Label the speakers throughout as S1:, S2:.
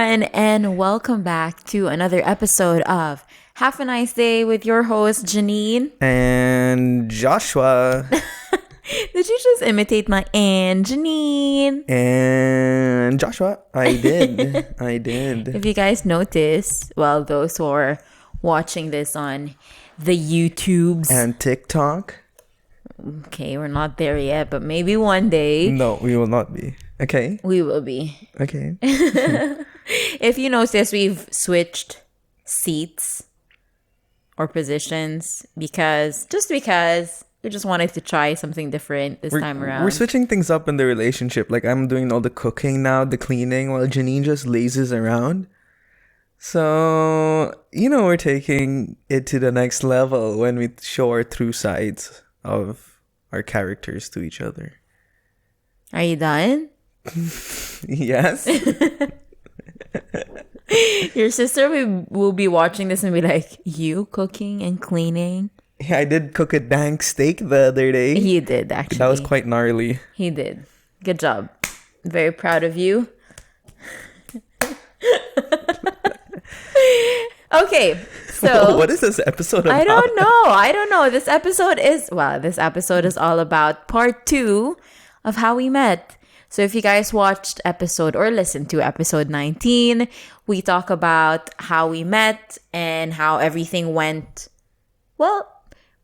S1: everyone, and welcome back to another episode of Have a Nice Day with your host, Janine.
S2: And Joshua.
S1: Did you just imitate my and Janine?
S2: And Joshua. I did. I did.
S1: If you guys notice, well, those who are watching this on the YouTubes.
S2: And TikTok.
S1: Okay, we're not there yet, but maybe one day.
S2: No, we will not be. Okay.
S1: We will be.
S2: Okay.
S1: If you notice, we've switched seats or positions because we just wanted to try something different this time around.
S2: We're switching things up in the relationship. Like, I'm doing all the cooking now, the cleaning, while Janine just lazes around. So, we're taking it to the next level when we show our true sides of our characters to each other.
S1: Are you done?
S2: Yes.
S1: Your sister will be watching this and be like, you cooking and cleaning?
S2: Yeah, I did cook a dank steak the other day.
S1: He did, actually.
S2: That was quite gnarly.
S1: He did. Good job. Very proud of you. Okay, so
S2: what is this episode about?
S1: I don't know. This episode is all about part 2 of how we met. So if you guys watched episode or listened to episode 19, we talk about how we met and how everything went. Well,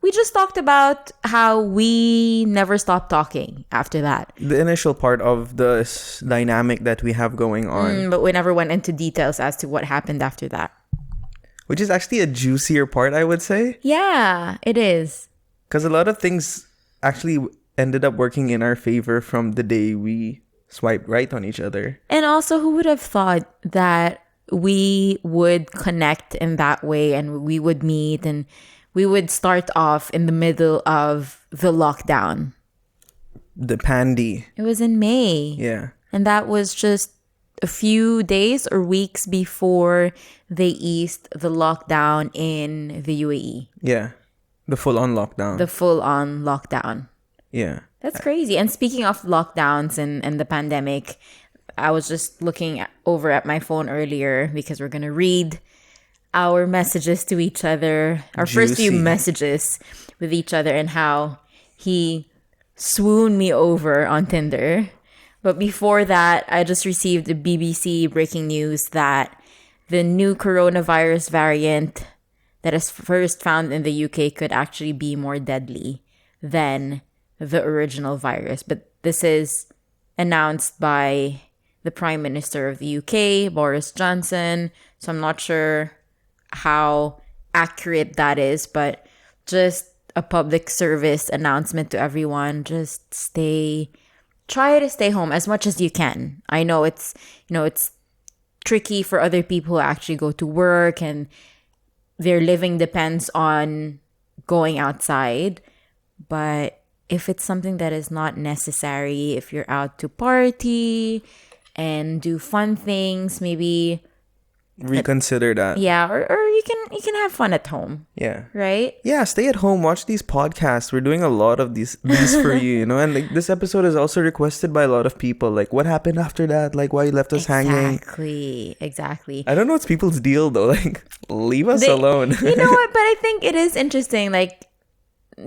S1: we just talked about how we never stopped talking after that.
S2: The initial part of the dynamic that we have going on.
S1: But we never went into details as to what happened after that.
S2: Which is actually a juicier part, I would say.
S1: Yeah, it is.
S2: Because a lot of things actually ended up working in our favor from the day we swiped right on each other.
S1: And also, who would have thought that we would connect in that way and we would meet and we would start off in the middle of the lockdown.
S2: The pandy.
S1: It was in May.
S2: Yeah.
S1: And that was just a few days or weeks before they eased the lockdown in the UAE.
S2: Yeah. The full-on lockdown. Yeah.
S1: That's crazy. And speaking of lockdowns and the pandemic, I was just looking over at my phone earlier because we're going to read our messages to each other, our first few messages with each other, and how he swooned me over on Tinder. But before that, I just received the BBC breaking news that the new coronavirus variant that is first found in the UK could actually be more deadly than the original virus. But this is announced by the Prime Minister of the UK, Boris Johnson. So I'm not sure how accurate that is, but just a public service announcement to everyone. Just try to stay home as much as you can. I know it's tricky for other people who actually go to work and their living depends on going outside. But if it's something that is not necessary, if you're out to party and do fun things, maybe
S2: reconsider that.
S1: Yeah, or you can have fun at home.
S2: Yeah.
S1: Right?
S2: Yeah, stay at home, watch these podcasts. We're doing a lot of these for you, and like this episode is also requested by a lot of people. Like, what happened after that? Like, why you left us hanging?
S1: Exactly.
S2: I don't know what's people's deal though. Like, leave us alone.
S1: You know what? But I think it is interesting. Like,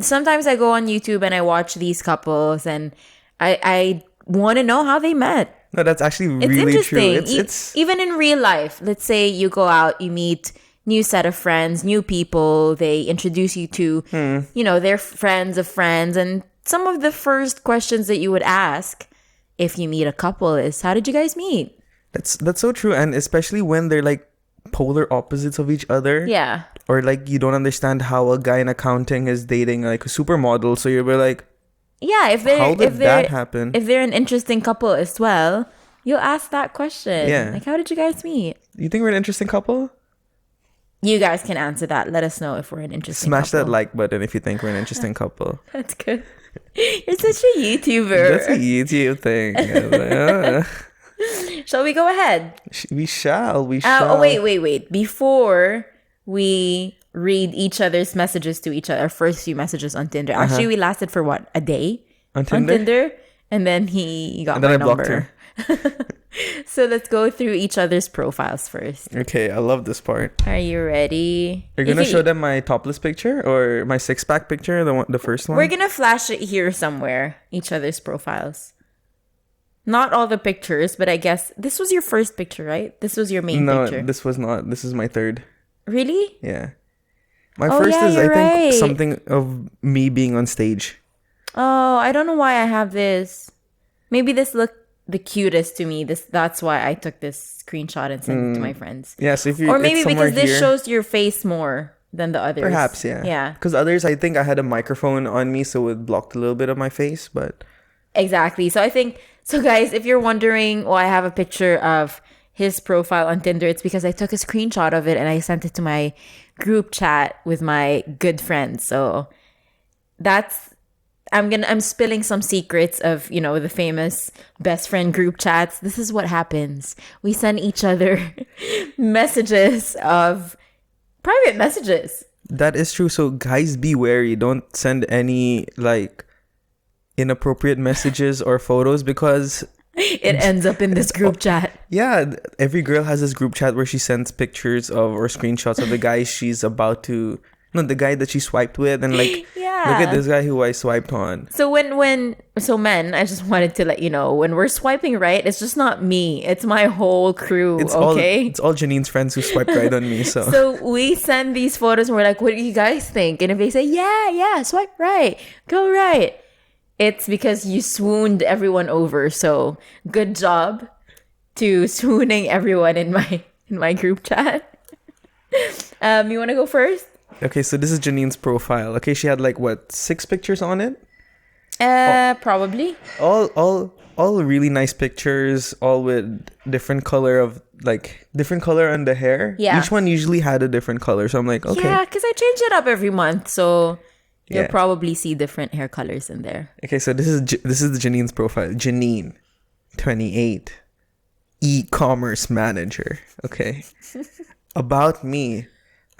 S1: sometimes I go on YouTube and I watch these couples and I want to know how they met.
S2: No, that's actually
S1: It's
S2: really
S1: interesting.
S2: true. It's
S1: even in real life. Let's say you go out, you meet new set of friends, new people. They introduce you to, their friends of friends. And some of the first questions that you would ask if you meet a couple is, how did you guys meet?
S2: That's so true. And especially when they're like polar opposites of each other.
S1: Yeah.
S2: Or like you don't understand how a guy in accounting is dating like a supermodel. So you're like,
S1: yeah,
S2: how did that happen?
S1: If they're an interesting couple as well, you'll ask that question.
S2: Yeah.
S1: Like, how did you guys meet?
S2: You think we're an interesting couple?
S1: You guys can answer that. Let us know if we're an interesting couple.
S2: Smash that like button if you think we're an interesting couple.
S1: That's good. You're such a YouTuber.
S2: That's a YouTube thing.
S1: Shall we go ahead?
S2: We shall.
S1: Oh, wait. Before we read each other's messages to each other, our first few messages on Tinder. Actually, we lasted for what? A day?
S2: On Tinder?
S1: And then he got
S2: and then
S1: my
S2: I
S1: number.
S2: blocked her.
S1: So let's go through each other's profiles first.
S2: Okay, I love this part.
S1: Are you ready?
S2: You're gonna show them my topless picture or my six-pack picture, the first one?
S1: We're gonna flash it here somewhere, each other's profiles. Not all the pictures, but I guess this was your first picture, right? This was your main picture.
S2: No, this was not. This is my third.
S1: Really?
S2: Yeah. My first is, I think, something of me being on stage.
S1: Oh, I don't know why I have this. Maybe this looked the cutest to me. That's why I took this screenshot and sent it to my friends.
S2: Yeah, so if you
S1: or maybe because this shows your face more than the others.
S2: Perhaps, yeah.
S1: Yeah.
S2: Because others, I think I had a microphone on me, so it blocked a little bit of my face, but...
S1: Exactly. So I think... So guys, if you're wondering why I have a picture of his profile on Tinder, it's because I took a screenshot of it and I sent it to my group chat with my good friends. So that's... I'm spilling some secrets of, the famous best friend group chats. This is what happens. We send each other messages of private messages.
S2: That is true. So guys, be wary. Don't send any inappropriate messages or photos because
S1: it ends up in this group chat.
S2: Yeah, every girl has this group chat where she sends pictures of or screenshots of the guy she's about to... No, the guy that she swiped with, and look at this guy who I swiped on.
S1: So men, I just wanted to let you know, when we're swiping right, it's just not me. It's my whole crew,
S2: it's
S1: okay?
S2: It's all Janine's friends who swiped right on me, so.
S1: So we send these photos and we're like, what do you guys think? And if they say, yeah, swipe right, go right. It's because you swooned everyone over. So good job to swooning everyone in my group chat. You want to go first?
S2: Okay, so this is Janine's profile. Okay, she had 6 pictures on it?
S1: Probably.
S2: All really nice pictures, all with different color on the hair.
S1: Yeah.
S2: Each one usually had a different color, so I'm like, okay.
S1: Yeah, because I change it up every month, so you'll probably see different hair colors in there.
S2: Okay, so this is the Janine's profile. Janine, 28, e-commerce manager. Okay. About me.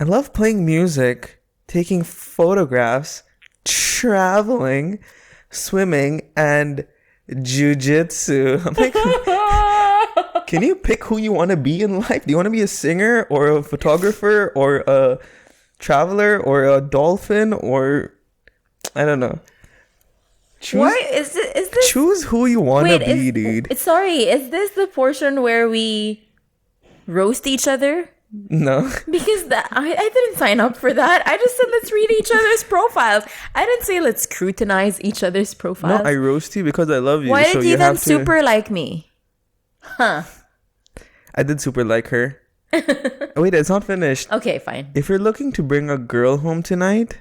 S2: I love playing music, taking photographs, traveling, swimming, and jujitsu. I'm like, can you pick who you want to be in life? Do you want to be a singer or a photographer or a traveler or a dolphin or I don't know.
S1: Is this?
S2: Choose who you want to be, dude.
S1: Sorry, is this the portion where we roast each other?
S2: No.
S1: Because I didn't sign up for that. I just said let's read each other's profiles. I didn't say let's scrutinize each other's profiles.
S2: No, I roast you because I love you.
S1: Why
S2: so
S1: did you then super like me? Huh.
S2: I did super like her. Wait, it's not finished.
S1: Okay, fine.
S2: If you're looking to bring a girl home tonight,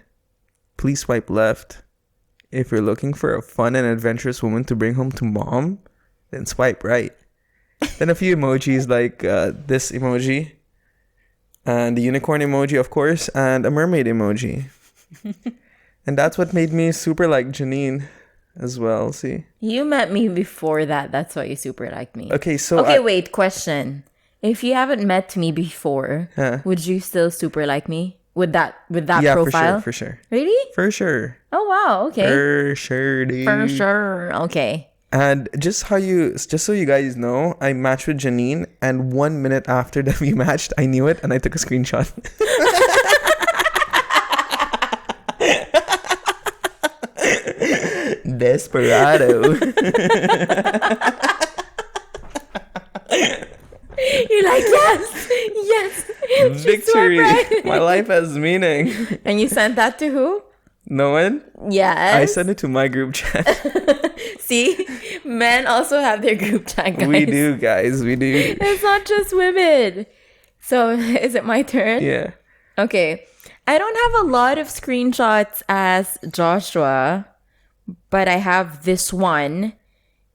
S2: please swipe left. If you're looking for a fun and adventurous woman to bring home to mom, then swipe right. Then a few emojis like this emoji. And the unicorn emoji, of course, and a mermaid emoji. And that's what made me super like Janine as well, see?
S1: You met me before that. That's why you super liked me.
S2: Okay, so...
S1: wait, question. If you haven't met me before, would you still super like me? With that profile?
S2: Yeah, for sure.
S1: Really?
S2: For sure.
S1: Oh, wow, okay.
S2: For sure, dude.
S1: For sure, okay.
S2: And just so you guys know, I matched with Janine, and 1 minute after that we matched, I knew it, and I took a screenshot. Desperado.
S1: You're like, yes.
S2: Victory. Right. My life has meaning.
S1: And you sent that to who?
S2: No one?
S1: Yes.
S2: I sent it to my group chat.
S1: See? Men also have their group chat, guys.
S2: We do, guys. We do.
S1: It's not just women. So, is it my turn?
S2: Yeah.
S1: Okay. I don't have a lot of screenshots as Joshua, but I have this one.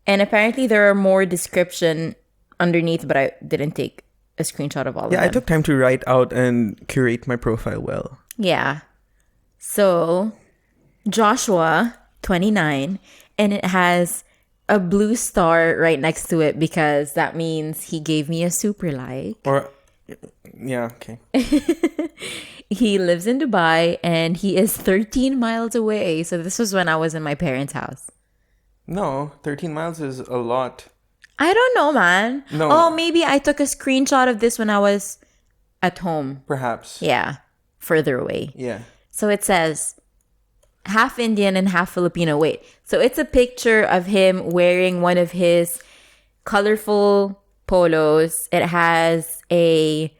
S1: And apparently there are more description underneath, but I didn't take a screenshot of all of them.
S2: Yeah, I took time to write out and curate my profile well.
S1: Yeah. So, Joshua, 29, and it has a blue star right next to it because that means he gave me a super like.
S2: Or, yeah, okay.
S1: He lives in Dubai and he is 13 miles away. So this was when I was in my parents' house.
S2: No, 13 miles is a lot.
S1: I don't know, man.
S2: No.
S1: Oh, maybe I took a screenshot of this when I was at home.
S2: Perhaps.
S1: Yeah, further away.
S2: Yeah.
S1: So it says half Indian and half Filipino. Wait, so it's a picture of him wearing one of his colorful polos. It has a,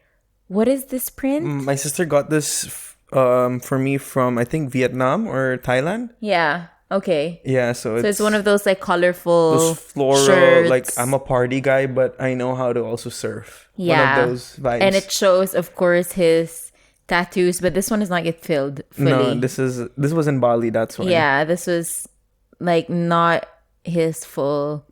S1: what is this print?
S2: My sister got this for me from, I think, Vietnam or Thailand.
S1: Yeah. Okay.
S2: Yeah, so
S1: So it's one of those like colorful
S2: those floral,
S1: shirts.
S2: like I'm a party guy, but I know how to also surf.
S1: Yeah.
S2: One of those vibes.
S1: And it shows, of course, his tattoos, but this one is not yet filled fully.
S2: No, this was in Bali, that's why.
S1: Yeah, this was like not his full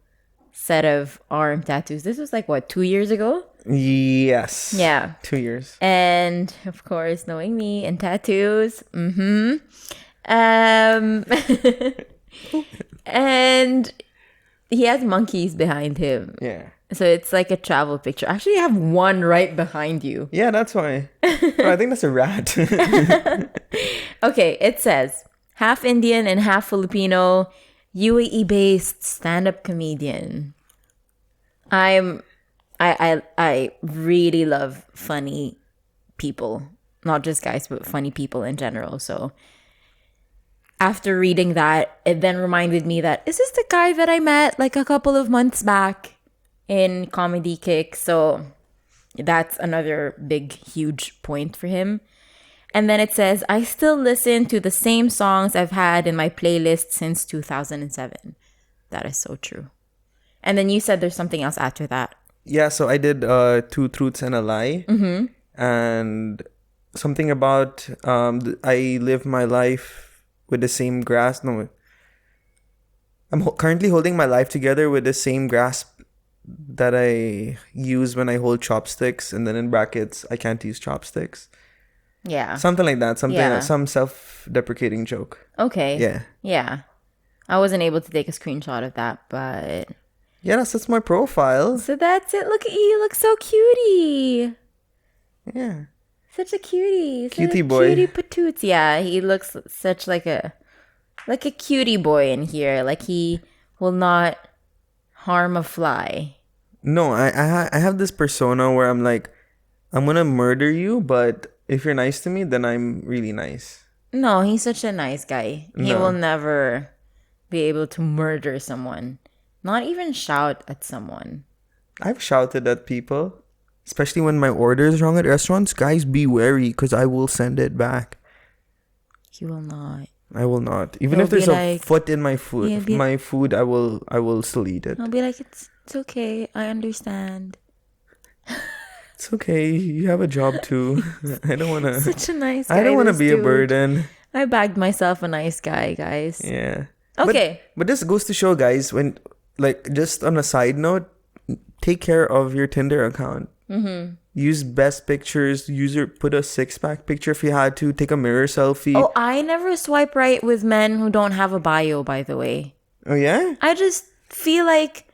S1: set of arm tattoos. This was like what, 2 years ago?
S2: Yes.
S1: Yeah.
S2: 2 years.
S1: And of course, knowing me and tattoos. And he has monkeys behind him.
S2: Yeah.
S1: So it's like a travel picture. Actually, I have one right behind you.
S2: Yeah, that's why. I think that's a rat.
S1: Okay, it says half Indian and half Filipino, UAE-based stand-up comedian. I really love funny people, not just guys, but funny people in general. So after reading that, it then reminded me that, is this the guy that I met like a couple of months back in Comedy Kick? So that's another big, huge point for him. And then it says, I still listen to the same songs I've had in my playlist since 2007. That is so true. And then you said there's something else after that.
S2: Yeah, so I did Two Truths and a Lie. And something about I live my life with the same grasp. No, I'm currently holding my life together with the same grasp that I use when I hold chopsticks, and then in brackets, I can't use chopsticks.
S1: Yeah.
S2: Something like that.
S1: Yeah.
S2: Some self-deprecating joke.
S1: Okay.
S2: Yeah.
S1: Yeah. I wasn't able to take a screenshot of that, but...
S2: Yeah, that's my profile.
S1: So that's it. Look at you. You look so cutie.
S2: Yeah.
S1: Such a cutie.
S2: Cutie boy.
S1: Cutie patoots. Yeah, he looks such like a cutie boy in here. Like he will not harm a fly.
S2: No, I have this persona where I'm like, I'm gonna murder you, but if you're nice to me, then I'm really nice.
S1: No, he's such a nice guy. He
S2: No.
S1: will never be able to murder someone. Not even shout at someone.
S2: I've shouted at people, especially when my order is wrong at restaurants. Guys, be wary, because I will send it back.
S1: He will not.
S2: I will not. Even
S1: He'll
S2: if there's
S1: be
S2: a
S1: like-
S2: foot in my food,
S1: He'll be-
S2: my food, I will still eat it.
S1: I'll be like, it's okay. I understand.
S2: It's okay. You have a job too. I don't wanna.
S1: Such a nice guy.
S2: I don't wanna
S1: this
S2: be a
S1: dude.
S2: burden.
S1: I bagged myself a nice guy, guys.
S2: Yeah.
S1: Okay.
S2: But this goes to show, guys, when, like, just on a side note, take care of your Tinder account. Use best pictures. Put a 6-pack picture if you had to. Take a mirror selfie.
S1: Oh, I never swipe right with men who don't have a bio, by the way.
S2: Oh, yeah?
S1: I just feel like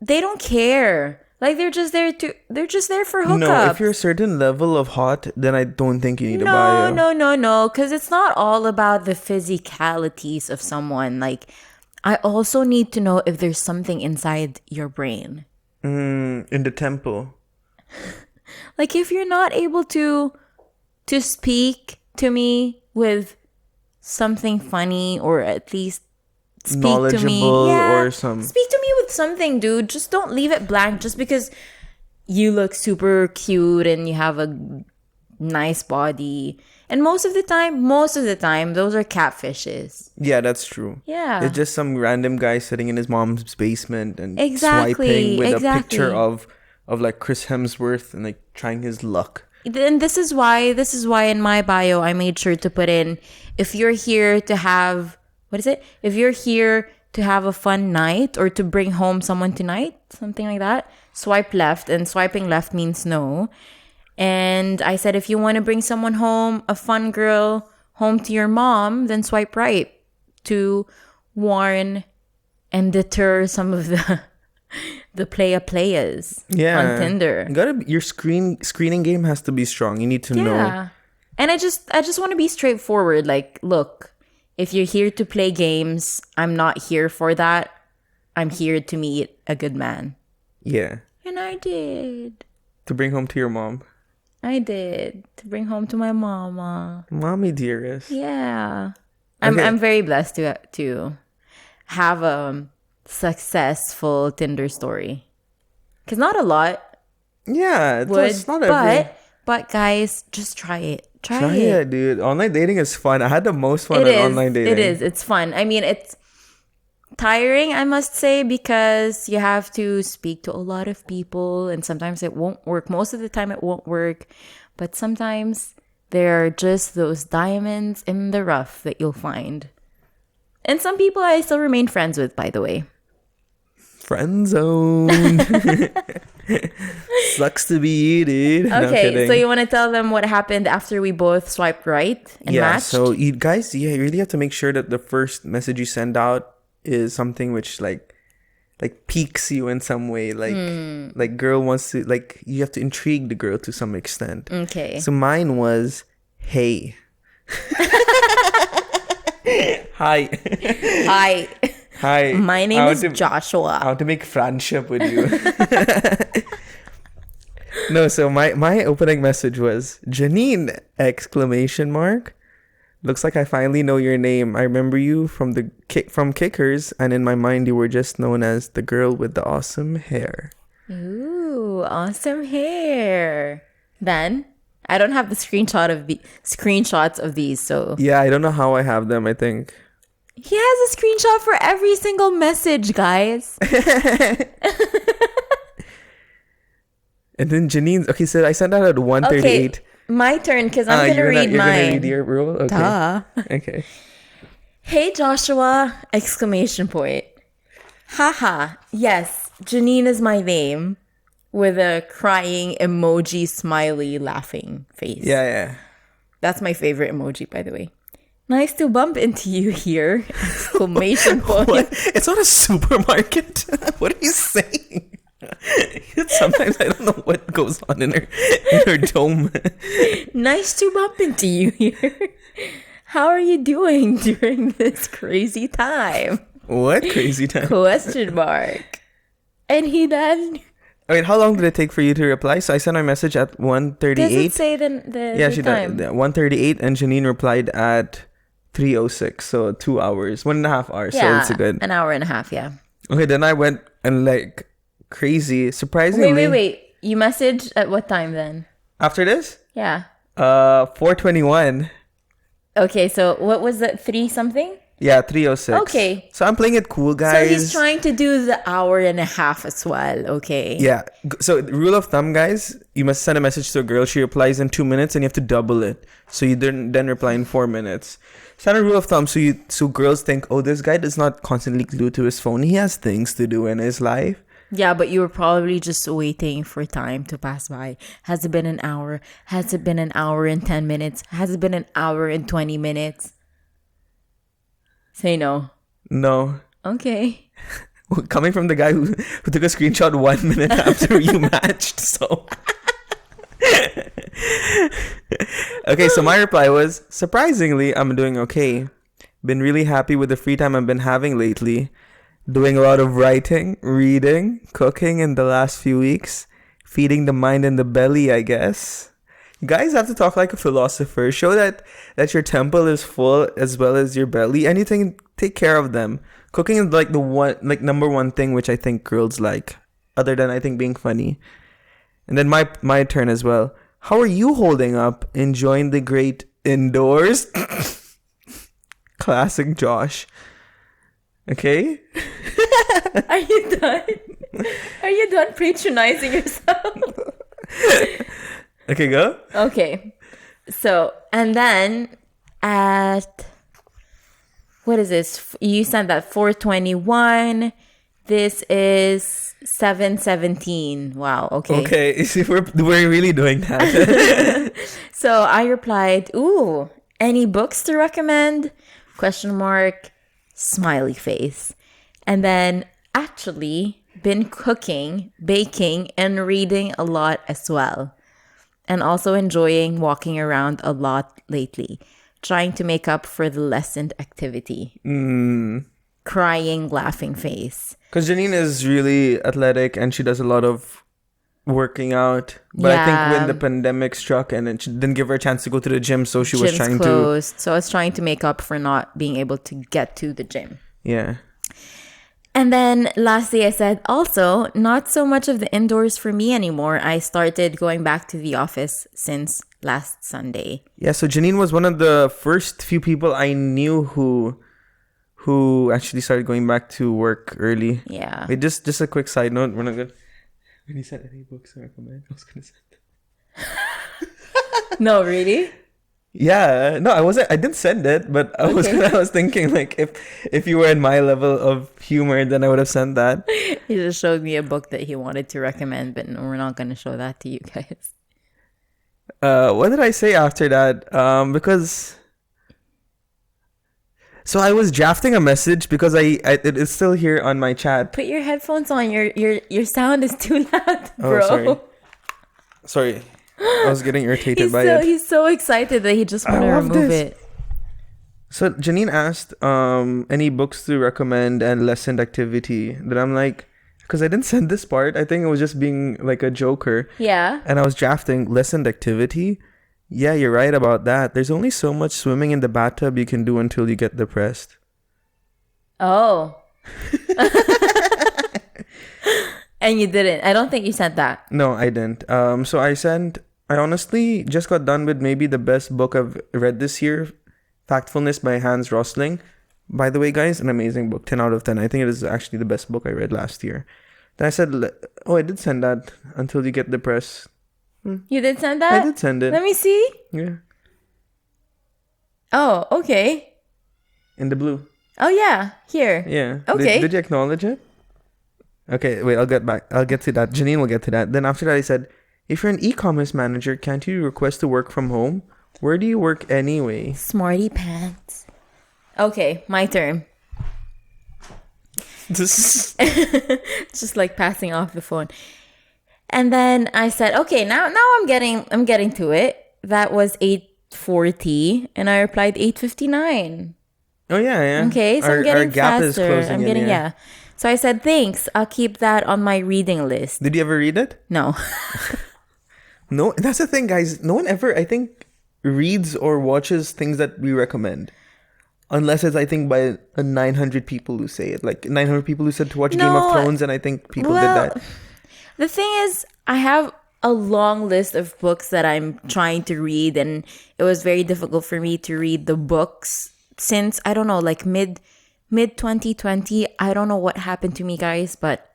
S1: they don't care. Like they're just there for hookups.
S2: No, if you're a certain level of hot, then I don't think you need a bio.
S1: No, because it's not all about the physicalities of someone. Like, I also need to know if there's something inside your brain.
S2: In the temple.
S1: Like, if you're not able to speak to me with something funny, or at least speak to me,
S2: Knowledgeable or some.
S1: speak to me with something, dude. Just don't leave it blank just because you look super cute and you have a nice body. And most of the time, those are catfishes.
S2: Yeah, that's true.
S1: Yeah.
S2: It's just some random guy sitting in his mom's basement and
S1: Exactly,
S2: swiping with a
S1: exactly.
S2: picture of like Chris Hemsworth and like trying his luck.
S1: And this is why in my bio I made sure to put in, if you're here to have, if you're here to have a fun night or to bring home someone tonight, something like that, swipe left. And swiping left means no. And I said, if you want to bring someone home, a fun girl home to your mom, then swipe right to warn and deter some of the players on Tinder.
S2: Your screening game has to be strong. You need to know.
S1: Yeah. And I just want to be straightforward. Like, look, if you're here to play games, I'm not here for that. I'm here to meet a good man.
S2: Yeah.
S1: And I did.
S2: To bring home to your mom.
S1: I did. To bring home to my mama.
S2: Mommy dearest.
S1: Yeah.
S2: Okay.
S1: I'm very blessed to have a successful Tinder story. Because not a lot
S2: Yeah,
S1: would,
S2: it's not every...
S1: but guys, just try it.
S2: Try it, dude. Online dating is fun. I had the most fun on online dating.
S1: It is. It's fun. I mean, it's tiring, I must say, because you have to speak to a lot of people and sometimes it won't work. Most of the time it won't work. But sometimes there are just those diamonds in the rough that you'll find. And some people I still remain friends with, by the way.
S2: Friend zone. Sucks to be you, dude.
S1: Okay, so you want to tell them what happened after we both swiped right and matched?
S2: So you guys, you really have to make sure that the first message you send out is something which like piques you in some way. Like girl wants to, like, you have to intrigue the girl to some extent.
S1: Okay.
S2: So mine was, hey. Hi.
S1: Hi.
S2: Hi.
S1: My name is Joshua.
S2: I want to make friendship with you. No, so my opening message was, Janine, exclamation mark. Looks like I finally know your name. I remember you from Kickers, and in my mind you were just known as the girl with the awesome hair.
S1: Ooh, awesome hair. Then I don't have the screenshots of these, so
S2: Yeah, I don't know how I have them, I think.
S1: he has a screenshot for every single message, guys.
S2: And then Janine's, okay, so I sent out at 1:38.
S1: Okay, my turn, because I'm going to read
S2: you're
S1: mine.
S2: Gonna read your rule? Okay.
S1: Duh.
S2: Okay.
S1: Hey, Joshua! Exclamation point. Haha, yes, Janine is my name. With a crying emoji, smiley, laughing face.
S2: Yeah.
S1: That's my favorite emoji, by the way. Nice to bump into you here! Exclamation point.
S2: What? It's not a supermarket. What are you saying? Sometimes I don't know what goes on in her dome.
S1: Nice to bump into you here. How are you doing during this crazy time?
S2: What crazy time?
S1: Question mark. And he then...
S2: Wait, how long did it take for you to reply? So I sent my message at 1:38.
S1: Does it say the time?
S2: Did. 1:38, and Janine replied at 3:06. So 2 hours, 1.5 hours.
S1: Yeah,
S2: so it's a good...
S1: an hour and a half, yeah.
S2: Okay, then I went and like crazy. Surprisingly...
S1: Wait. You messaged at what time then?
S2: After this?
S1: Yeah.
S2: 4:21.
S1: Okay, so what was it? 3 something?
S2: Yeah, 3:06.
S1: Okay.
S2: So I'm playing it cool, guys.
S1: So he's trying to do the hour and a half as well. Okay.
S2: Yeah. So rule of thumb, guys, you must send a message to a girl. She replies in 2 minutes, and you have to double it. So you then reply in 4 minutes. Standard rule of thumb. So girls think, oh, this guy is not constantly glued to his phone. He has things to do in his life.
S1: Yeah, but you were probably just waiting for time to pass by. Has it been an hour? Has it been an hour and 10 minutes? Has it been an hour and 20 minutes? Say no.
S2: No.
S1: Okay.
S2: Coming from the guy who took a screenshot 1 minute after you matched, so... Okay, so my reply was, surprisingly, I'm doing okay. Been really happy with the free time I've been having lately. Doing a lot of writing, reading, cooking in the last few weeks. Feeding the mind and the belly, I guess. You guys have to talk like a philosopher. Show that your temple is full as well as your belly. Anything, take care of them. Cooking is like number one thing which I think girls like. Other than I think being funny. And then my turn as well. How are you holding up? Enjoying the great indoors? Classic Josh. Okay?
S1: Are you done? Are you done patronizing yourself?
S2: Okay, go.
S1: Okay. So, and then at... What is this? You sent that 4:21. This is 7:17. Wow. Okay.
S2: Okay. See, we're really doing that.
S1: So I replied, "Ooh, any books to recommend?" Question mark. Smiley face. And then actually been cooking, baking, and reading a lot as well. And also enjoying walking around a lot lately. Trying to make up for the lessened activity. crying, laughing face.
S2: Because Janine is really athletic and she does a lot of working out. But I think when the pandemic struck and it didn't give her a chance to go to the gym, so she was trying
S1: closed. So I was trying to make up for not being able to get to the gym.
S2: Yeah.
S1: And then lastly, I said, also, not so much of the indoors for me anymore. I started going back to the office since last Sunday.
S2: Yeah, so Janine was one of the first few people I knew who actually started going back to work early.
S1: Yeah.
S2: Wait, just a quick side note. We're not good. When you said any books to recommend, I was going to say
S1: No, really?
S2: Yeah, no, I didn't send it, but I was thinking like if you were in my level of humor, then I would have sent that.
S1: He just showed me a book that he wanted to recommend, but no, we're not going to show that to you guys.
S2: What did I say after that? Because so I was drafting a message because it is still here on my chat.
S1: Put your headphones on. Your sound is too loud, bro.
S2: Oh, sorry. I was getting irritated by it.
S1: He's so excited that he just want to remove it.
S2: So Janine asked any books to recommend and lessened activity. That I'm like, because I didn't send this part. I think it was just being like a joker.
S1: Yeah.
S2: And I was drafting lessened activity. Yeah, you're right about that. There's only so much swimming in the bathtub you can do until you get depressed.
S1: Oh. And you didn't. I don't think you sent that.
S2: No, I didn't. So I honestly just got done with maybe the best book I've read this year, Factfulness by Hans Rosling. By the way, guys, an amazing book, 10 out of 10. I think it is actually the best book I read last year. Then I said, I did send that until you get depressed.
S1: You did send that?
S2: I did send it.
S1: Let me see.
S2: Yeah.
S1: Oh, okay.
S2: In the blue.
S1: Oh, yeah. Here.
S2: Yeah.
S1: Okay.
S2: Did you acknowledge it? Okay, wait, I'll get back. I'll get to that. Janine will get to that. Then after that, I said, if you're an e-commerce manager, can't you request to work from home? Where do you work anyway?
S1: Smarty pants. Okay, my turn.
S2: Just
S1: like passing off the phone. And then I said, okay, now I'm getting to it. That was 8:40 and I replied 8:59.
S2: Oh yeah.
S1: Okay, so I'm getting
S2: our gap
S1: faster.
S2: is closing
S1: yeah. So I said, thanks. I'll keep that on my reading list.
S2: Did you ever read it?
S1: No.
S2: No, that's the thing, guys. No one ever, I think, reads or watches things that we recommend. Unless it's, I think, by 900 people who say it. Like 900 people who said to watch Game of Thrones, and I think people did that.
S1: The thing is, I have a long list of books that I'm trying to read, and it was very difficult for me to read the books since, I don't know, like mid 2020. I don't know what happened to me, guys, but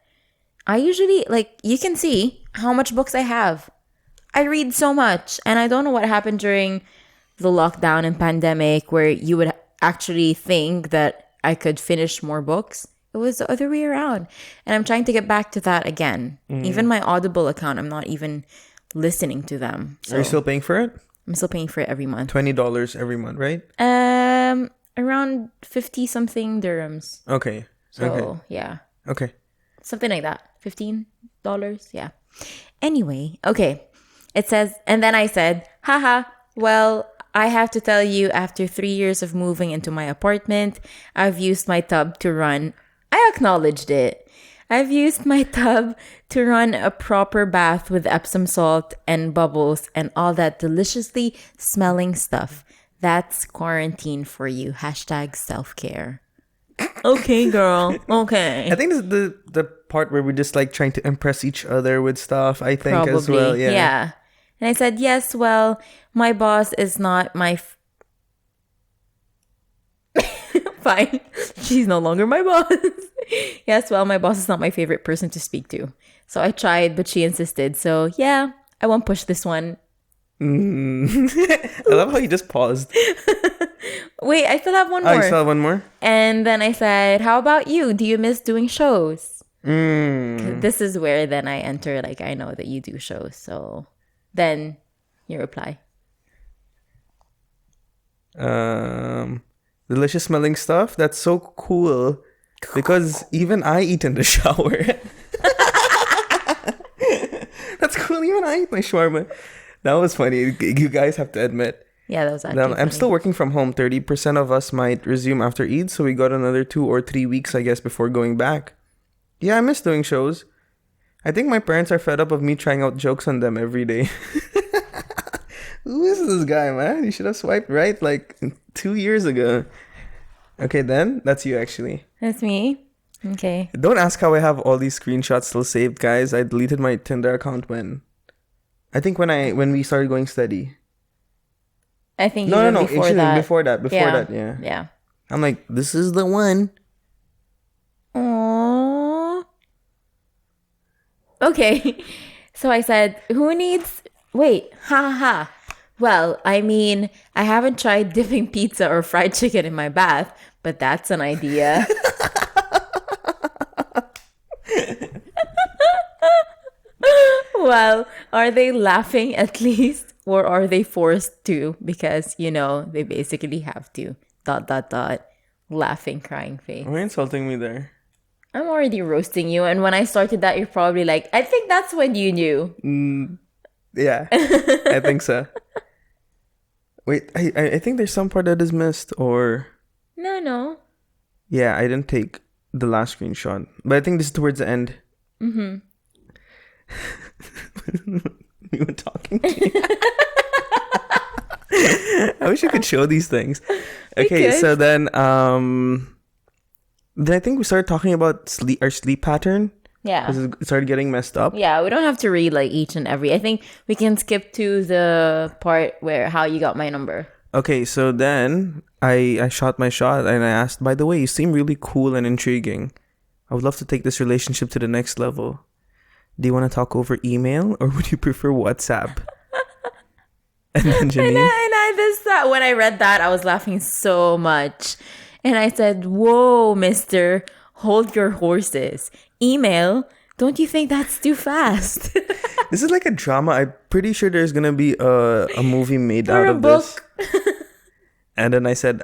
S1: I usually, like, you can see how much books I have. I read so much, and I don't know what happened during the lockdown and pandemic where you would actually think that I could finish more books. It was the other way around. And I'm trying to get back to that again. Even my Audible account, I'm not even listening to them. So
S2: Are you still paying for it?
S1: I'm still paying for it every month.
S2: $20 every month, right?
S1: Around 50 something dirhams.
S2: Okay.
S1: So yeah.
S2: Okay.
S1: Something like that. $15. Yeah. Anyway, okay. It says, and then I said, haha, well, I have to tell you, after 3 years of moving into my apartment, I've used my tub to run. I acknowledged it. I've used my tub to run a proper bath with Epsom salt and bubbles and all that deliciously smelling stuff. That's quarantine for you. Hashtag self-care. Okay, girl. Okay.
S2: I think this is the part where we're just like trying to impress each other with stuff, I think.
S1: Probably.
S2: As well.
S1: Yeah. And I said, yes, well, my boss is not my... Fine. She's no longer my boss. Yes, well, my boss is not my favorite person to speak to. So I tried, but she insisted. So yeah, I won't push this one.
S2: I love how you just paused.
S1: Wait, I still have one
S2: Oh,
S1: more.
S2: you still have one more?
S1: And then I said, how about you? Do you miss doing shows? This is where then I enter, like, I know that you do shows. So then you reply.
S2: Delicious smelling stuff. That's so cool. Because even I eat in the shower. That's cool. Even I eat my shawarma. That was funny. You guys have to admit.
S1: Yeah, that was actually
S2: Then I'm
S1: funny.
S2: still working from home. 30% of us might resume after Eid, so we got another 2 or 3 weeks, I guess, before going back. Yeah, I miss doing shows. I think my parents are fed up of me trying out jokes on them every day. Who is this guy, man? You should have swiped right like 2 years ago. Okay, then that's you actually.
S1: That's me. Okay.
S2: Don't ask how I have all these screenshots still saved, guys. I deleted my Tinder account when I think when we started going steady.
S1: I think
S2: No,
S1: even
S2: no, no.
S1: before
S2: Actually,
S1: that.
S2: before
S1: Yeah.
S2: that, yeah.
S1: Yeah.
S2: I'm like, this is the one.
S1: Aww. Okay. So I said, who needs... Wait. Ha ha ha. Well, I mean, I haven't tried dipping pizza or fried chicken in my bath, but that's an idea. Well, are they laughing at least? Or are they forced to? Because, they basically have to. ... Laughing, crying face.
S2: Why are you insulting me there?
S1: I'm already roasting you. And when I started that, you're probably like, I think that's when you knew.
S2: Yeah, I think so. Wait, I think there's some part that is missed, or...
S1: No.
S2: Yeah, I didn't take the last screenshot. But I think this is towards the end. Mm-hmm. You were talking to me. I wish I could show these things. Okay, so then I think we started talking about our sleep pattern.
S1: Yeah.
S2: Because it started getting messed up.
S1: Yeah, we don't have to read like each and every. I think we can skip to the part where how you got my number.
S2: Okay, so then I shot my shot and I asked, by the way, you seem really cool and intriguing. I would love to take this relationship to the next level. Do you want to talk over email or would you prefer WhatsApp? And then Janine...
S1: When I read that, I was laughing so much. And I said, whoa, mister, hold your horses. Email? Don't you think that's too fast?
S2: This is like a drama. I'm pretty sure there's going to be a movie made
S1: Or
S2: out
S1: a
S2: of
S1: book.
S2: this. And then I said,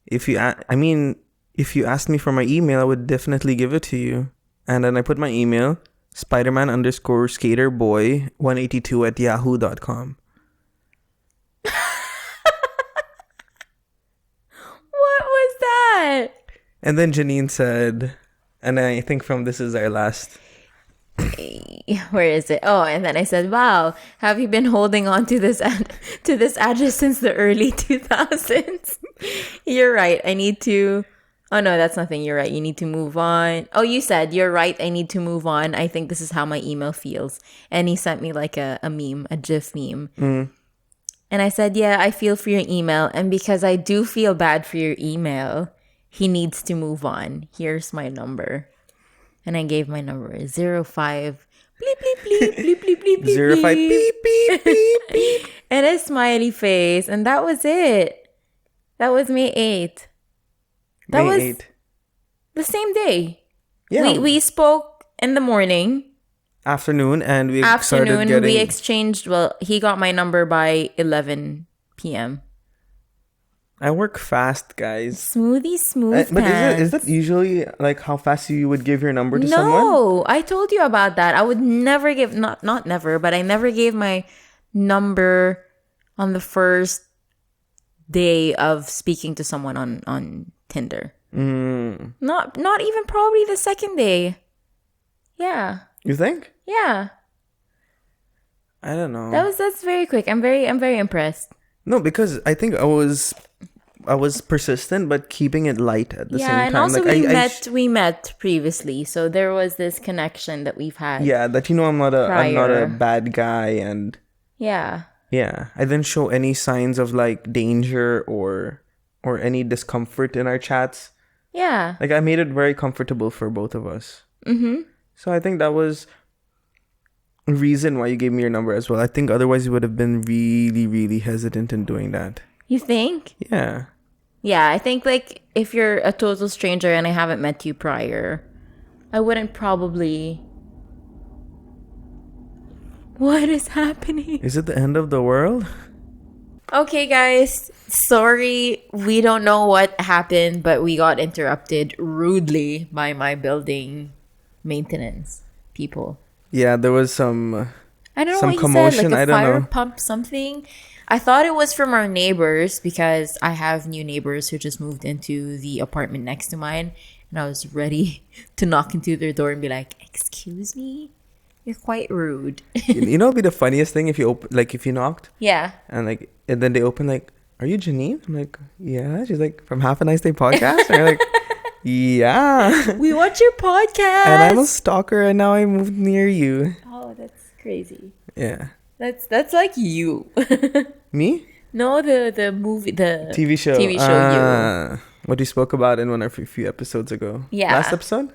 S2: if you asked me for my email, I would definitely give it to you. And then I put my email, spiderman_skaterboy182@yahoo.com.
S1: What was that?
S2: And then Janine said, and I think from this is our last.
S1: Where is it? Oh, and then I said, wow, have you been holding on to this to this address since the early 2000s? You're right. I need to... Oh, no, that's nothing. You're right. You need to move on. Oh, you said, you're right. I need to move on. I think this is how my email feels. And he sent me like a meme, a GIF meme. And I said, yeah, I feel for your email. And because I do feel bad for your email, he needs to move on. Here's my number. And I gave my number 05 bleep bleep bleep bleep bleep bleep bleep
S2: 05 beep beep beep beep.
S1: and a smiley face. And that was it. That was May 8th. That was
S2: 8th.
S1: The same day.
S2: Yeah.
S1: We spoke in the morning.
S2: Afternoon, and we started getting...
S1: we exchanged... Well, he got my number by 11 p.m.
S2: I work fast, guys.
S1: Smooth
S2: But
S1: pants.
S2: is that usually like how fast you would give your number to someone?
S1: No, I told you about that. I would never give... Not never, but I never gave my number on the first day of speaking to someone on Tinder. Not even probably the second day. Yeah.
S2: You think?
S1: Yeah.
S2: I don't know.
S1: That's very quick. I'm very impressed.
S2: No, because I think I was persistent, but keeping it light at the same time.
S1: Yeah, and also
S2: like,
S1: we met previously, so there was this connection that we've had.
S2: Yeah, that I'm not a bad guy, and
S1: yeah,
S2: I didn't show any signs of like danger or any discomfort in our chats.
S1: Yeah,
S2: like I made it very comfortable for both of us. So I think that was a reason why you gave me your number as well. I think otherwise you would have been really, really hesitant in doing that.
S1: You think?
S2: Yeah.
S1: Yeah, I think like if you're a total stranger and I haven't met you prior, I wouldn't probably... What is happening?
S2: Is it the end of the world?
S1: Okay, guys. Sorry, we don't know what happened, but we got interrupted rudely by my building maintenance people.
S2: Yeah, there was some...
S1: I don't know
S2: some
S1: what
S2: commotion.
S1: he said, like
S2: I
S1: a
S2: don't
S1: fire
S2: know.
S1: pump something. I thought it was from our neighbors because I have new neighbors who just moved into the apartment next to mine. And I was ready to knock into their door and be like, "Excuse me? You're quite rude."
S2: You know, it'd be the funniest thing if you if you knocked
S1: Yeah.
S2: and then they open like, "Are you Janine?" I'm like, "Yeah." She's like, "From Half a Nice Day podcast." And you're like, "Yeah."
S1: We watch your podcast.
S2: And I'm a stalker, and now I moved near you.
S1: Oh, that's crazy.
S2: Yeah.
S1: That's like you.
S2: Me?
S1: No, the movie, the
S2: TV show.
S1: TV show.
S2: What we spoke about in one of a few episodes ago.
S1: Yeah.
S2: Last episode?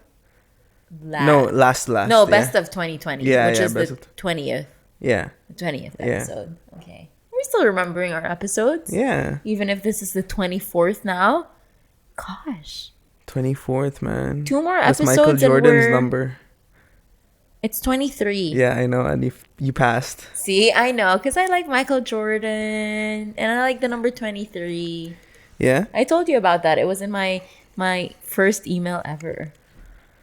S1: You.
S2: No, last.
S1: No,
S2: yeah.
S1: best of 2020,
S2: Yeah,
S1: which
S2: yeah,
S1: is
S2: best
S1: the
S2: of
S1: 20th.
S2: Yeah.
S1: The 20th
S2: Yeah.
S1: episode. Okay. We're still remembering our episodes.
S2: Yeah.
S1: Even if this is the 24th now. Gosh.
S2: 24th, man.
S1: 2 more
S2: That's
S1: episodes
S2: Michael
S1: and
S2: Jordan's number.
S1: It's 23.
S2: Yeah, I know, and you passed.
S1: See, I know, because I like Michael Jordan, and I like the number 23.
S2: Yeah?
S1: I told you about that. It was in my first email ever.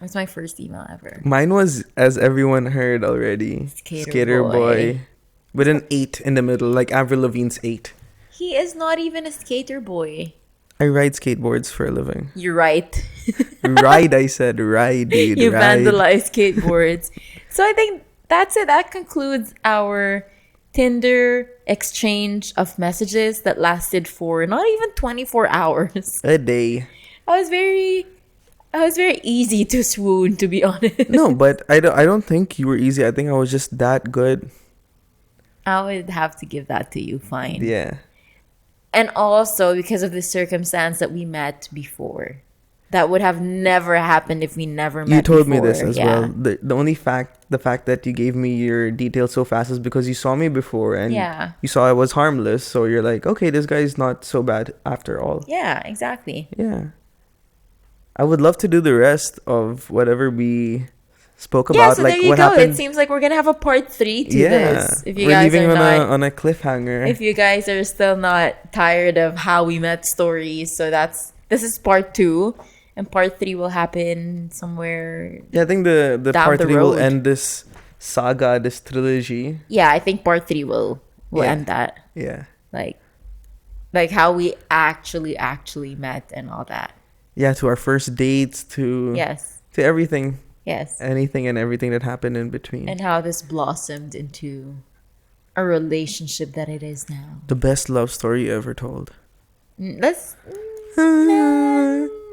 S1: It was my first email ever.
S2: Mine was, as everyone heard already,
S1: Skater Boy.
S2: With an 8 in the middle, like Avril Lavigne's 8.
S1: He is not even a skater boy.
S2: I ride skateboards for a living.
S1: You're right.
S2: Ride, I said. Ride, dude.
S1: You
S2: ride.
S1: vandalize skateboards. So I think that's it. That concludes our Tinder exchange of messages that lasted for not even 24 hours.
S2: A day.
S1: I was very easy to swoon, to be honest.
S2: No, but I don't think you were easy. I think I was just that good.
S1: I would have to give that to you. Fine.
S2: Yeah.
S1: And also because of the circumstance that we met before. That would have never happened if we never met.
S2: You told me
S1: before.
S2: this as well. The only fact that you gave me your details so fast is because you saw me before and you saw I was harmless. So you're like, okay, this guy's not so bad after all.
S1: Yeah, exactly.
S2: Yeah. I would love to do the rest of whatever we spoke about.
S1: So
S2: like
S1: there you
S2: what
S1: go.
S2: happened.
S1: It seems like we're gonna have a part 3 to
S2: Yeah.
S1: this. If you
S2: We're
S1: guys
S2: leaving
S1: are not
S2: on a cliffhanger.
S1: if you guys are still not tired of how we met stories, so this is part 2. And part 3 will happen somewhere.
S2: Yeah, I think the
S1: down
S2: part
S1: the
S2: 3 will
S1: road.
S2: end this saga, this trilogy.
S1: Yeah, I think part 3 will end that.
S2: Yeah.
S1: Like how we actually met and all that.
S2: Yeah, to our first dates, to everything.
S1: Yes.
S2: Anything and everything that happened in between.
S1: And how this blossomed into a relationship that it is now.
S2: The best love story ever told.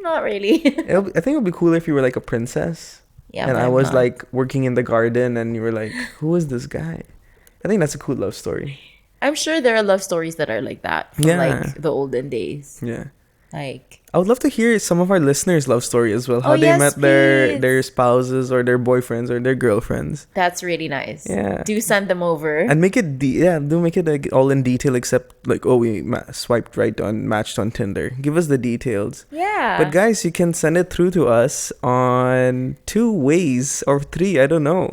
S1: Not really.
S2: I think it would be cool if you were like a princess.
S1: Yeah,
S2: and
S1: but
S2: I
S1: I'm
S2: was
S1: not.
S2: like working in the garden and you were like, who is this guy? I think that's a cool love story.
S1: I'm sure there are love stories that are like that from like the olden days.
S2: Yeah.
S1: Like
S2: I would love to hear some of our listeners' love story as well. How they
S1: yes,
S2: met
S1: please.
S2: their spouses or their boyfriends or their girlfriends.
S1: that's really nice.
S2: Yeah.
S1: Do send them over.
S2: And make it do make it like all in detail except like, oh, we swiped right on matched on Tinder. Give us the details.
S1: Yeah.
S2: But guys, you can send it through to us on 2 ways or 3. I don't know.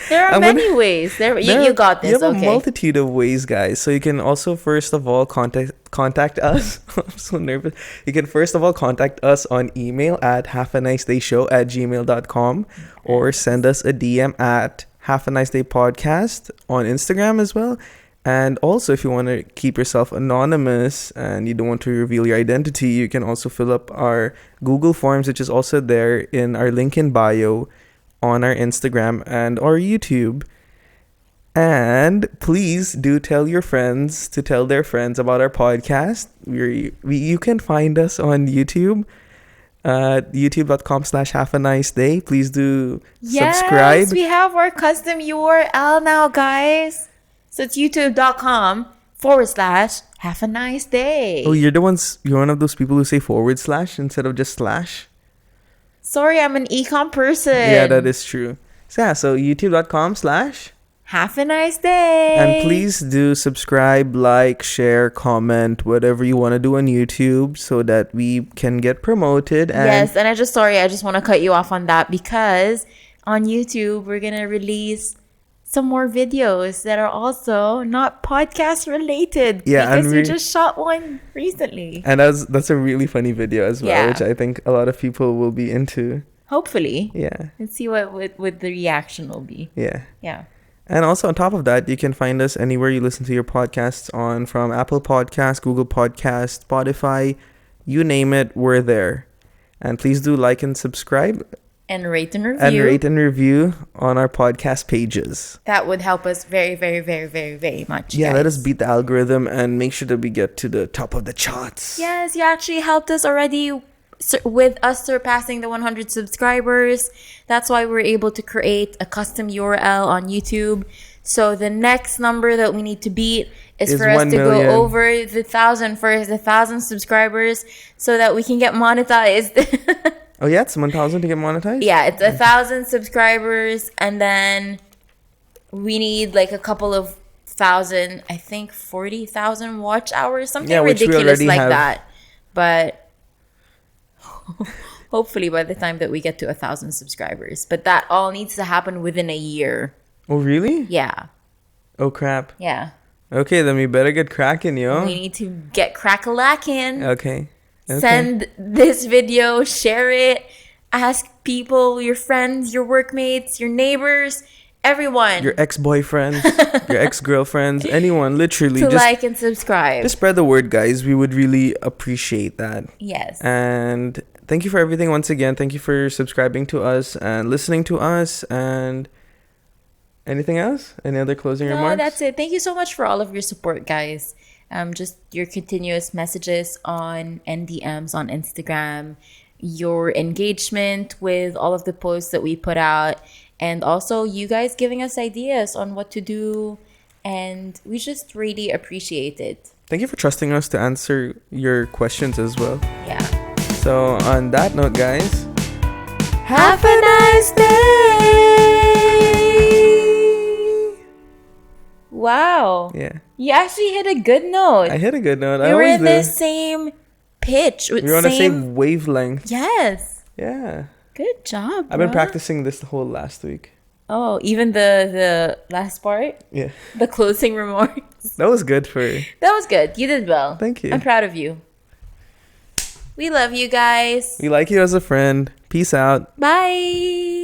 S1: There are many ways. You got this.
S2: You have
S1: Okay.
S2: a multitude of ways, guys. So you can also first of all contact us. I'm so nervous. You can first of all contact us on email at halfanicedayShow@gmail.com or send us a DM at halfanicedaypodcast on Instagram as well. And also, if you want to keep yourself anonymous and you don't want to reveal your identity, you can also fill up our Google Forms, which is also there in our link in bio on our Instagram and our YouTube. And please do tell your friends to tell their friends about our podcast. You can find us on YouTube, youtube.com/halfaniceday. Please do subscribe.
S1: Yes, we have our custom URL now, guys. So it's youtube.com/halfaniceday.
S2: Oh, you're one of those people who say / instead of just slash.
S1: Sorry, I'm an ecom person.
S2: Yeah, that is true. So youtube.com/
S1: Have a nice day.
S2: And please do subscribe, like, share, comment, whatever you want to do on YouTube so that we can get promoted. And
S1: yes, and I just want to cut you off on that because on YouTube, we're going to release some more videos that are also not podcast related.
S2: Yeah,
S1: because we just shot one recently.
S2: And that's a really funny video as well,
S1: Yeah.
S2: which I think a lot of people will be into.
S1: Hopefully.
S2: Yeah.
S1: Let's see what the reaction will be.
S2: Yeah.
S1: Yeah.
S2: And also on top of that, you can find us anywhere you listen to your podcasts on, from Apple Podcasts, Google Podcasts, Spotify, you name it, we're there. And please do like and subscribe.
S1: And rate and review.
S2: And rate and review on our podcast pages.
S1: That would help us very, very, very, very, very much.
S2: Yeah,
S1: guys.
S2: let us beat the algorithm and make sure that we get to the top of the charts.
S1: Yes, you actually helped us already with us surpassing the 100 subscribers. That's why we're able to create a custom URL on YouTube. So the next number that we need to beat is for us
S2: 1
S1: to
S2: million.
S1: go over the 1,000 subscribers so that we can get monetized.
S2: Oh yeah, it's 1,000 to get monetized?
S1: Yeah, it's 1,000 subscribers, and then we need like a couple of thousand, I think 40,000 watch hours, something
S2: which we
S1: ridiculous
S2: already
S1: like
S2: have.
S1: that. But hopefully by the time that we get to 1,000 subscribers. But that all needs to happen within a year.
S2: Oh really?
S1: Yeah.
S2: Oh crap.
S1: Yeah.
S2: Okay, then we better get cracking, yo.
S1: We need to get crack-a-lackin'.
S2: Okay.
S1: Send this video, share it, ask people, your friends, your workmates, your neighbors, everyone.
S2: Your ex-boyfriends, your ex-girlfriends, anyone, literally.
S1: to
S2: Just,
S1: like and subscribe.
S2: just spread the word, guys. We would really appreciate that.
S1: Yes.
S2: And thank you for everything once again. Thank you for subscribing to us and listening to us. And anything else? Any other closing
S1: No,
S2: remarks?
S1: that's it. Thank you so much for all of your support, guys. Just your continuous messages on NDMs on Instagram, your engagement with all of the posts that we put out, and also you guys giving us ideas on what to do. And we just really appreciate it.
S2: Thank you for trusting us to answer your questions as well.
S1: Yeah.
S2: So on that note, guys,
S1: Have a nice day. Wow.
S2: yeah,
S1: You actually hit a good note.
S2: I hit a good note.
S1: We
S2: I
S1: were
S2: always
S1: in the
S2: do.
S1: same pitch.
S2: We were on the same wavelength.
S1: Yes.
S2: Yeah.
S1: Good job.
S2: I've been
S1: bruh.
S2: practicing this the whole last week.
S1: Oh, even the last part,
S2: Yeah.
S1: the closing remarks.
S2: That was good for...
S1: That was good. You did well.
S2: Thank you.
S1: I'm proud of you. We love you guys.
S2: We like you as a friend. Peace out.
S1: Bye.